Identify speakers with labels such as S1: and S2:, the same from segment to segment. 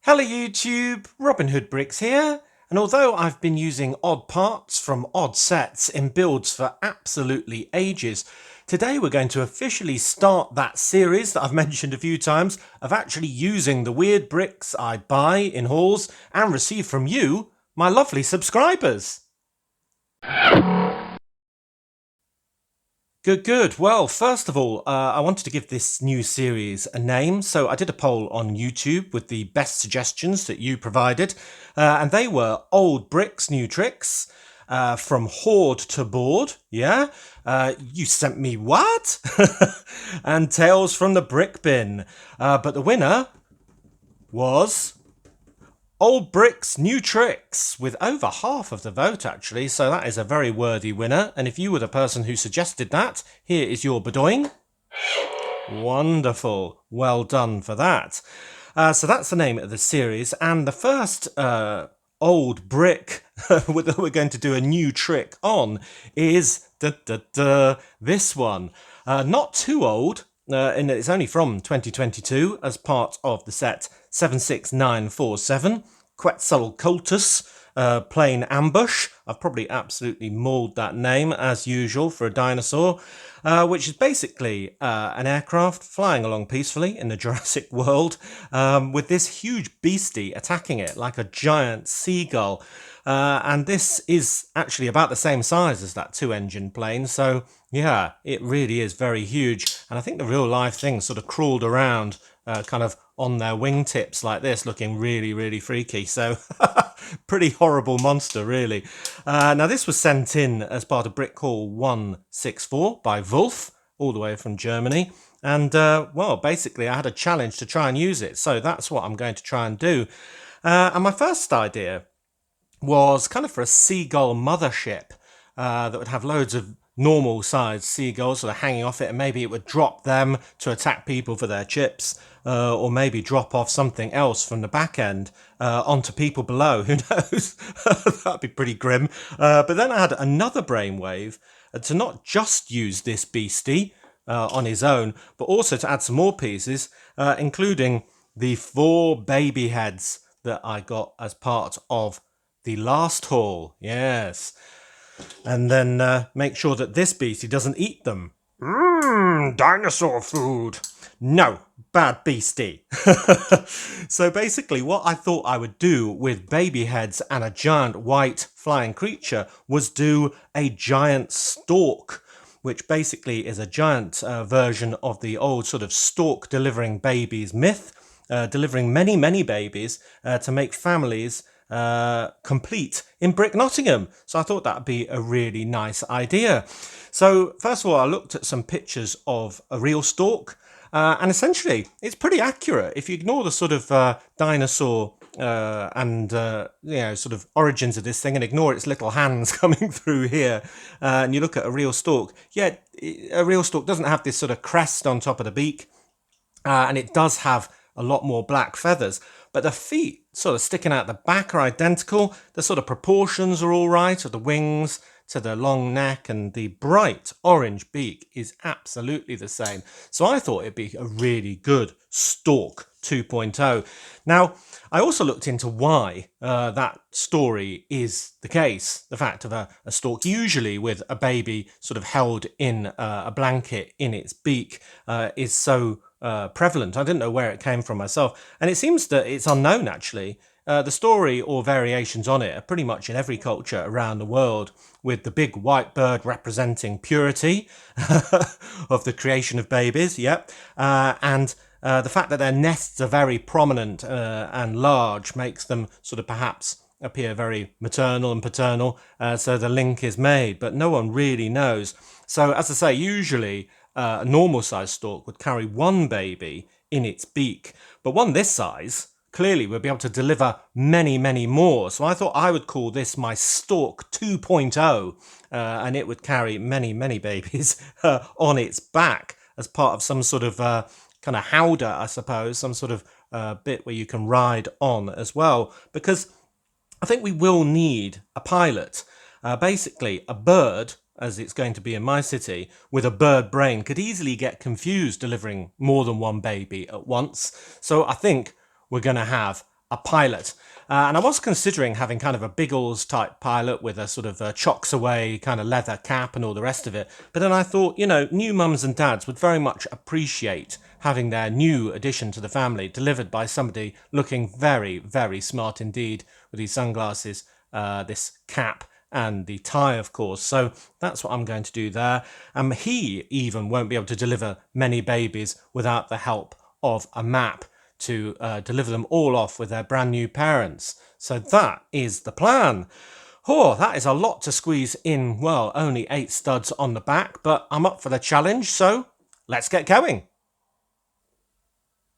S1: Hello YouTube, Robin Hood Bricks here, and although I've been using odd parts from odd sets in builds for absolutely ages, today we're going to officially start that series that I've mentioned a few times of actually using the weird bricks I buy in hauls and receive from you, my lovely subscribers. Good. Well, first of all, I wanted to give this new series a name. So I did a poll on YouTube with the best suggestions that you provided. And they were Old Bricks, New Tricks, from Hoard to Board. Yeah. You sent me what? And Tales from the Brick Bin. But the winner was Old Bricks, New Tricks, with over half of the vote actually, so that is a very worthy winner. And if you were the person who suggested that, here is your bedoing. Wonderful. Well done for that. So that's the name of the series, and the first old brick that we're going to do a new trick on is this one. Not too old, and it's only from 2022 as part of the set 76947, Quetzalcoatlus, Plain Ambush. I've probably absolutely mauled that name as usual for a dinosaur, which is basically an aircraft flying along peacefully in the Jurassic world, with this huge beastie attacking it like a giant seagull. And this is actually about the same size as that two-engine plane, so yeah, it really is very huge. And I think the real life thing sort of crawled around kind of on their wingtips like this, looking really, really freaky. So pretty horrible monster, really. Now, this was sent in as part of Brick Hall 164 by Wolf, all the way from Germany. And, well, basically, I had a challenge to try and use it. So that's what I'm going to try and do. And my first idea was kind of for a seagull mothership that would have loads of normal sized seagulls sort of hanging off it, and maybe it would drop them to attack people for their chips, or maybe drop off something else from the back end onto people below. Who knows? That'd be pretty grim. But then I had another brainwave to not just use this beastie on his own, but also to add some more pieces, including the 4 baby heads that I got as part of the last haul. Yes. And then make sure that this beastie doesn't eat them. Dinosaur food. No, bad beastie. So basically what I thought I would do with baby heads and a giant white flying creature was do a giant stork, which basically is a giant version of the old sort of stork delivering babies myth, delivering many, many babies to make families complete in Brick Nottingham. So I thought that would be a really nice idea. So first of all, I looked at some pictures of a real stork, and essentially it's pretty accurate. If you ignore the sort of dinosaur and sort of origins of this thing and ignore its little hands coming through here, and you look at a real stork, yeah, a real stork doesn't have this sort of crest on top of the beak, and it does have a lot more black feathers, but the feet sort of sticking out the back are identical. The sort of proportions are all right, of the wings to the long neck, and the bright orange beak is absolutely the same. So I thought it'd be a really good Stork 2.0. Now, I also looked into why that story is the case. The fact of a stork, usually with a baby sort of held in a blanket in its beak, is so prevalent. I didn't know where it came from myself, and it seems that it's unknown actually. The story or variations on it are pretty much in every culture around the world, with the big white bird representing purity of the creation of babies, and the fact that their nests are very prominent and large makes them sort of perhaps appear very maternal and paternal, so the link is made, but no one really knows. So as I say, usually a normal sized stork would carry one baby in its beak, but one this size clearly would be able to deliver many, many more. So I thought I would call this my Stork 2.0, and it would carry many, many babies on its back as part of some sort of kind of howdah, I suppose, some sort of bit where you can ride on as well, because I think we will need a pilot. Basically, a bird, as it's going to be in my city, with a bird brain could easily get confused delivering more than one baby at once. So I think we're going to have a pilot. And I was considering having kind of a Biggles type pilot with a sort of chocks away kind of leather cap and all the rest of it. But then I thought, you know, new mums and dads would very much appreciate having their new addition to the family delivered by somebody looking very, very smart indeed with these sunglasses, this cap and the tie, of course. So that's what I'm going to do there. He even won't be able to deliver many babies without the help of a map to deliver them all off with their brand new parents. So that is the plan. Oh, that is a lot to squeeze in, well, only 8 studs on the back, but I'm up for the challenge, so let's get going.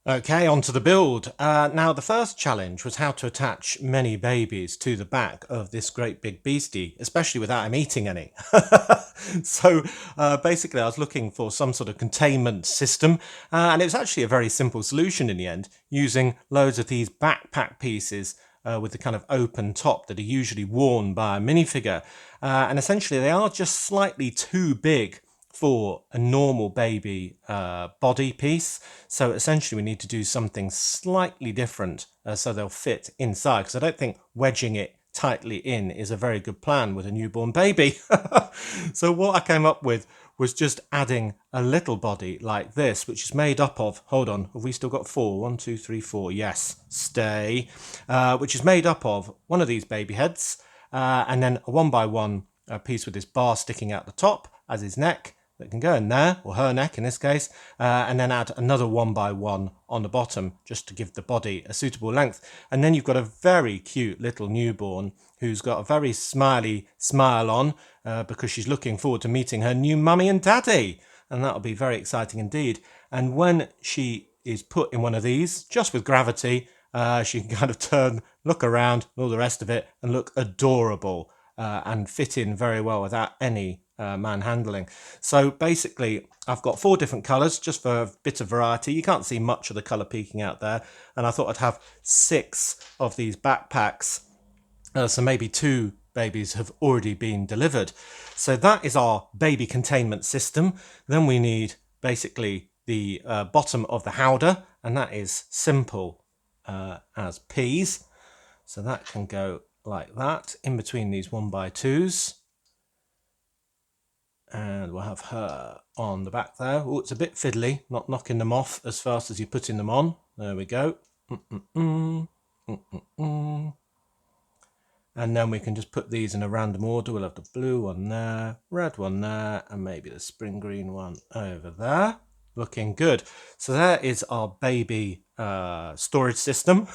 S1: Okay, on to the build. Now, the first challenge was how to attach many babies to the back of this great big beastie, especially without him eating any. So basically, I was looking for some sort of containment system, and it was actually a very simple solution in the end, using loads of these backpack pieces with the kind of open top that are usually worn by a minifigure. And essentially, they are just slightly too big for a normal baby body piece. So essentially we need to do something slightly different so they'll fit inside, because I don't think wedging it tightly in is a very good plan with a newborn baby. So what I came up with was just adding a little body like this, which is made up of, hold on, have we still got 4? 1, 2, 3, 4, yes, stay, which is made up of one of these baby heads, and then a 1x1 piece with this bar sticking out the top as his neck, that can go in there, or her neck in this case, and then add another 1x1 on the bottom just to give the body a suitable length. And then you've got a very cute little newborn who's got a very smiley smile on because she's looking forward to meeting her new mummy and daddy. And that'll be very exciting indeed. And when she is put in one of these, just with gravity, she can kind of turn, look around, and all the rest of it, and look adorable and fit in very well without any manhandling. So basically I've got 4 different colours just for a bit of variety. You can't see much of the colour peeking out there, and I thought I'd have 6 of these backpacks, so maybe 2 babies have already been delivered. So that is our baby containment system. Then we need basically the bottom of the howdah, and that is simple as peas. So that can go like that in between these 1x2s. And we'll have her on the back there. Oh, it's a bit fiddly, not knocking them off as fast as you're putting them on. There we go. And then we can just put these in a random order. We'll have the blue one there, red one there, and maybe the spring green one over there. Looking good. So there is our baby storage system.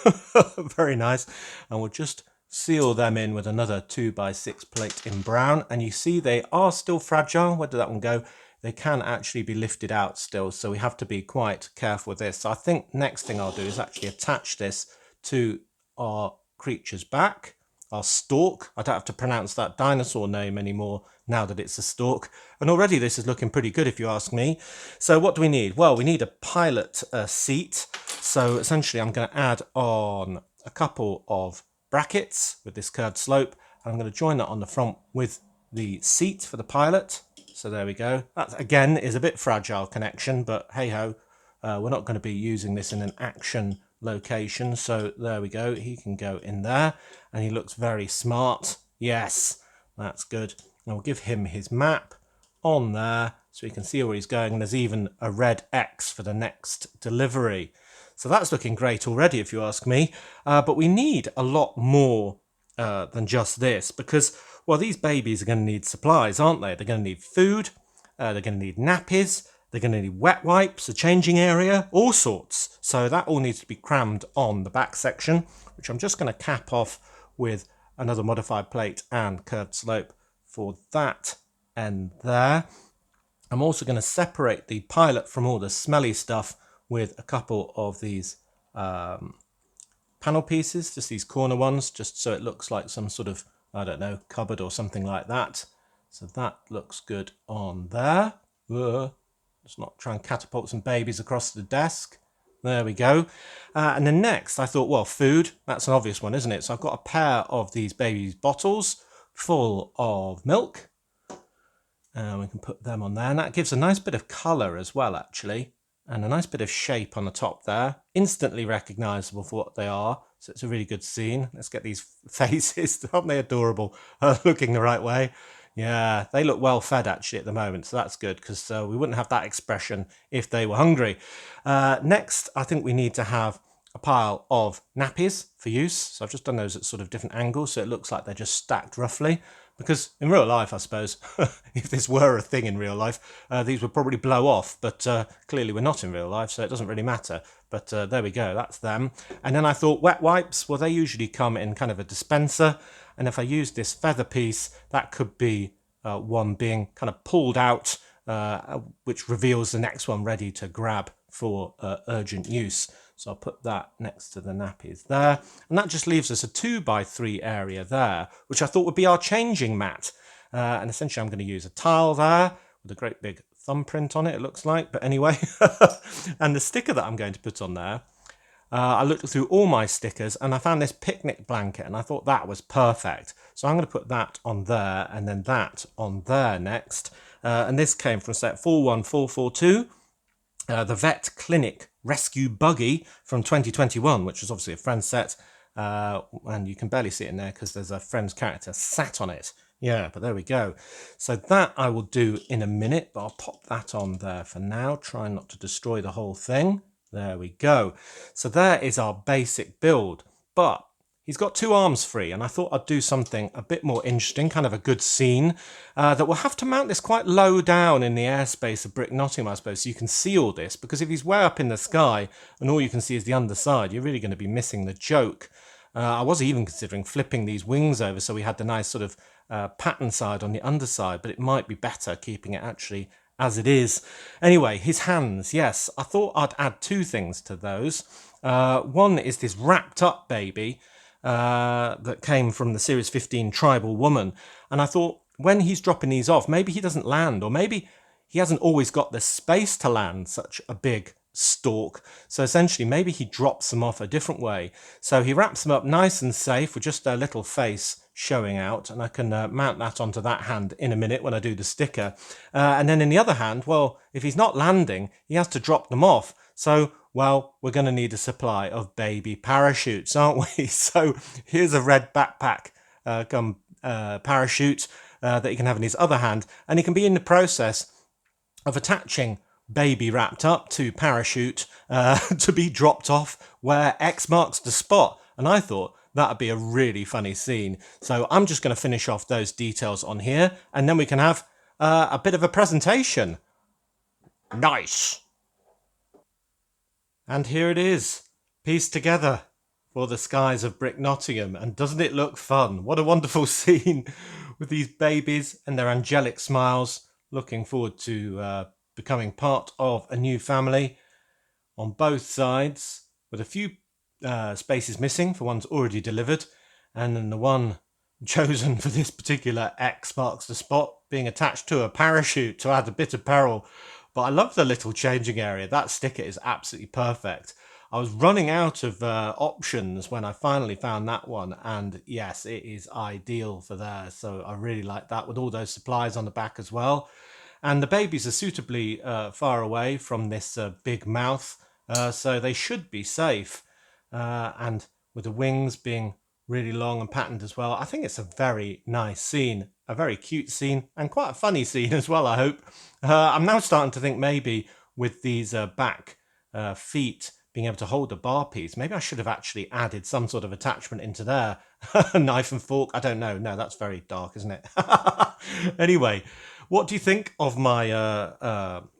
S1: Very nice. And we'll just seal them in with another 2x6 plate in brown, and you see they are still fragile. Where did that one go? They can actually be lifted out still, so we have to be quite careful with this. So I think next thing I'll do is actually attach this to our creature's back, our Stork. I don't have to pronounce that dinosaur name anymore now that it's a Stork, and already this is looking pretty good if you ask me. So what do we need? Well, we need a pilot seat. So essentially I'm going to add on a couple of brackets with this curved slope, and I'm going to join that on the front with the seat for the pilot. So there we go. That again is a bit fragile connection, but hey ho, we're not going to be using this in an action location. So there we go, he can go in there and he looks very smart. Yes, that's good. And we'll give him his map on there so he can see where he's going, and there's even a red X for the next delivery. So that's looking great already, if you ask me. But we need a lot more than just this, because, well, these babies are going to need supplies, aren't they? They're going to need food, they're going to need nappies, they're going to need wet wipes, a changing area, all sorts. So that all needs to be crammed on the back section, which I'm just going to cap off with another modified plate and curved slope for that end there. I'm also going to separate the pilot from all the smelly stuff with a couple of these panel pieces, just these corner ones, just so it looks like some sort of, I don't know, cupboard or something like that. So that looks good on there. Let's not try and catapult some babies across the desk. There we go. And then next I thought, well, food, that's an obvious one, isn't it? So I've got a pair of these babies' bottles full of milk. And we can put them on there, and that gives a nice bit of colour as well, actually. and a nice bit of shape on the top there. Instantly recognisable for what they are. So it's a really good scene. Let's get these faces. Aren't they adorable? Looking the right way. Yeah, they look well fed actually at the moment, so that's good because we wouldn't have that expression if they were hungry. Next, I think we need to have a pile of nappies for use. So I've just done those at sort of different angles, so it looks like they're just stacked roughly. Because in real life, I suppose, if this were a thing in real life, these would probably blow off. But clearly we're not in real life, so it doesn't really matter. But there we go, that's them. And then I thought wet wipes, well, they usually come in kind of a dispenser. And if I use this feather piece, that could be one being kind of pulled out, which reveals the next one ready to grab for urgent use. So I'll put that next to the nappies there. And that just leaves us a 2x3 area there, which I thought would be our changing mat. And essentially I'm going to use a tile there with a great big thumbprint on it, it looks like. But anyway, and the sticker that I'm going to put on there, I looked through all my stickers and I found this picnic blanket and I thought that was perfect. So I'm going to put that on there and then that on there next. And this came from set 41442. The Vet Clinic Rescue Buggy from 2021, which was obviously a Friends set. And you can barely see it in there because there's a Friends character sat on it. Yeah, but there we go. So that I will do in a minute, but I'll pop that on there for now. Try not to destroy the whole thing. There we go. So there is our basic build. But he's got 2 arms free, and I thought I'd do something a bit more interesting, kind of a good scene, that we'll have to mount this quite low down in the airspace of Brick Nottingham, I suppose, so you can see all this, because if he's way up in the sky and all you can see is the underside, you're really going to be missing the joke. I was even considering flipping these wings over so we had the nice sort of pattern side on the underside, but it might be better keeping it actually as it is. Anyway, his hands, yes, I thought I'd add 2 things to those. One is this wrapped up baby, that came from the Series 15 Tribal Woman. And I thought, when he's dropping these off, maybe he doesn't land, or maybe he hasn't always got the space to land such a big stork. So essentially, maybe he drops them off a different way. So he wraps them up nice and safe with just their little face showing out. And I can mount that onto that hand in a minute when I do the sticker. And then in the other hand, well, if he's not landing, he has to drop them off. So, well, we're going to need a supply of baby parachutes, aren't we? So here's a red backpack parachute that he can have in his other hand. And he can be in the process of attaching baby wrapped up to parachute to be dropped off where X marks the spot. And I thought that'd be a really funny scene. So I'm just going to finish off those details on here. And then we can have a bit of a presentation. Nice. And here it is, pieced together for the skies of Brick Nottingham. And doesn't it look fun? What a wonderful scene with these babies and their angelic smiles. Looking forward to becoming part of a new family on both sides, with a few spaces missing for ones already delivered. And then the one chosen for this particular X marks the spot being attached to a parachute to add a bit of peril. But I love the little changing area. That sticker is absolutely perfect. I was running out of options when I finally found that one. And yes, it is ideal for there. So I really like that with all those supplies on the back as well. And the babies are suitably far away from this big mouth. So they should be safe. And with the wings being really long and patterned as well, I think it's a very nice scene. A very cute scene and quite a funny scene as well, I hope. I'm now starting to think maybe with these back feet being able to hold the bar piece, maybe I should have actually added some sort of attachment into there. Knife and fork, I don't know. No, that's very dark, isn't it? Anyway, what do you think of my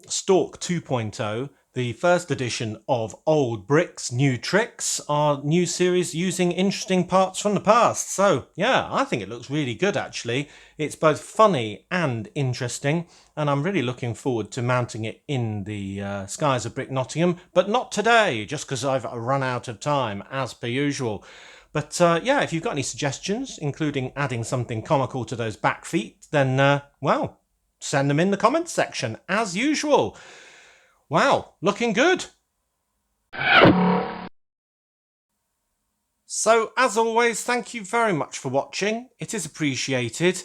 S1: Stork 2.0? The first edition of Old Bricks, New Tricks, our new series using interesting parts from the past. So, yeah, I think it looks really good, actually. It's both funny and interesting, and I'm really looking forward to mounting it in the skies of Brick Nottingham, but not today, just because I've run out of time, as per usual. But, yeah, if you've got any suggestions, including adding something comical to those back feet, then, well, send them in the comments section, as usual. Wow, looking good. So, as always, thank you very much for watching. It is appreciated.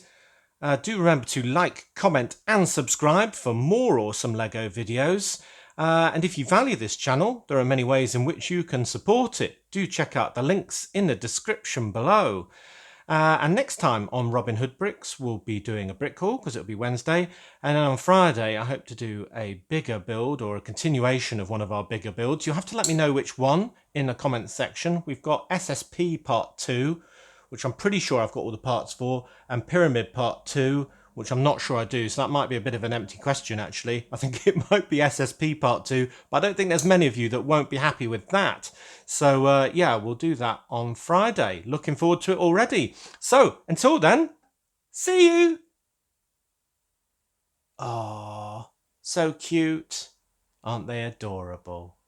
S1: Do remember to like, comment and subscribe for more awesome LEGO videos. And if you value this channel, there are many ways in which you can support it. Do check out the links in the description below. And next time on Robin Hood Bricks, we'll be doing a brick haul because it'll be Wednesday. And then on Friday, I hope to do a bigger build or a continuation of one of our bigger builds. You'll have to let me know which one in the comments section. We've got SSP Part 2, which I'm pretty sure I've got all the parts for, and Pyramid Part 2, which I'm not sure I do, so that might be a bit of an empty question actually. I think it might be SSP Part 2, but I don't think there's many of you that won't be happy with that. So yeah, we'll do that on Friday. Looking forward to it already. So until then, see you! Aww, so cute. Aren't they adorable?